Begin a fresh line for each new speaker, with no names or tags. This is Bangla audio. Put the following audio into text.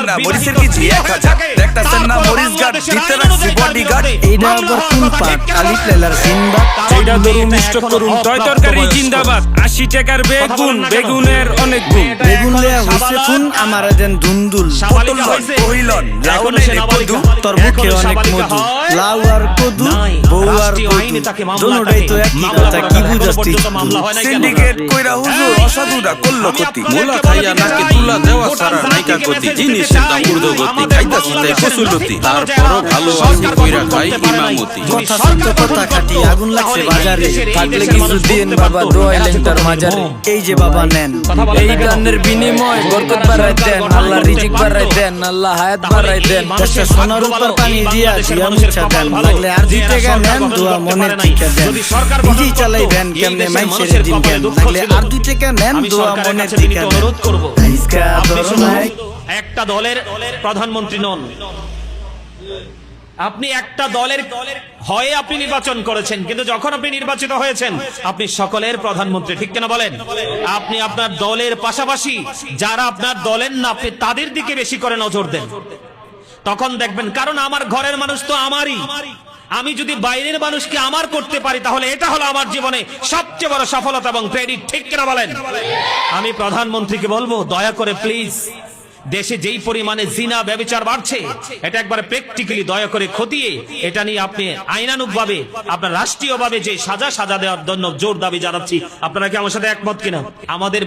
না মরিচের কেজি 1000 দেখতাছেন না মরিচ গার্ড দিতে রাখছি বডিগার্ড
এইটা আবার কোন পাট কালি প্লেলার সিনবাদ
যেটা ধরুন স্টক করুন তয় তরকারি জিন্দাবাদ 80 টাকার বেগুন বেগুনের অনেক গুণ
বেগুন লেয়া হইছে কোন আমার দেন দুন্দুল
পটল লন কহিলন লাউ নেই কদু
তোর মুখে অনেক মধু লাউ আর কদু বউ আর কদু দুটোই তো একই কথা কি বুঝাচ্ছিস
সিন্ডিকেট কইরা হুজুর অসাধুরা করলো ক্ষতি
মোলা খাইয়া নাকি তুলা দেওয়া সারা নাইকা গতি জিনিসের দাম ঊর্ধ্বগতি খাইতাছি তাই কসুলতি তারপরও ভালো আছি কইরা খাই ইমামতি
কথা সত্য কথা খাটি আগুন লাগছে বাজারে থাকলে কিছু দিন বাবা দোয়াইলেন তার মাজারে এই যে বাবা নেন এই দানের বিনিময় বরকত বাড়াই দেন আল্লাহ রিজিক বাড়াই দেন আল্লাহ হায়াত বাড়াই দেন দেশটা সোনার উপর পানি দিয়া দিয়া মুছা দেন লাগলে আর দিতে নেন দোয়া মনের টিকা দেন নিজেই চালাই দেন কেমনে মাইশের দিন কেন লাগলে আর 2 টাকা নেন দোয়া মনের টিকা দেন
অনুরোধ করব
আজকা দরনাই
একটা দলের প্রধানমন্ত্রী নন আপনি একটা দলের হয়ে আপনি নির্বাচন করেছেন কিন্তু যখন আপনি নির্বাচিত হয়েছেন আপনি সকলের প্রধানমন্ত্রী ঠিক কিনা বলেন আপনি আপনার দলের পাশাপাশি যারা আপনার দলের না আপনি তাদের দিকে বেশি করে নজর দেন তখন দেখবেন কারণ আমার ঘরের মানুষ তো আমারই আমি যদি বাইরের মানুষকে আমার করতে পারি তাহলে এটা হলো আমার জীবনে সবচেয়ে বড় সফলতা এবং ক্রেডিট ঠিক কিনা বলেন আমি প্রধানমন্ত্রীকে বলবো দয়া করে প্লিজ দেশে যেই পরিমাণে জিনা ব্যভিচার বাড়ছে এটা একবারে প্র্যাকটিক্যালি দয়া করে খতিয়ে এটা নিয়ে আপনি আইনানুগভাবে আপনার রাষ্ট্রীয়ভাবে যে সাজা দেওয়ার জন্য জোর দাবি জানাচ্ছি আপনারা কি আমার সাথে একমত কিনা আমাদের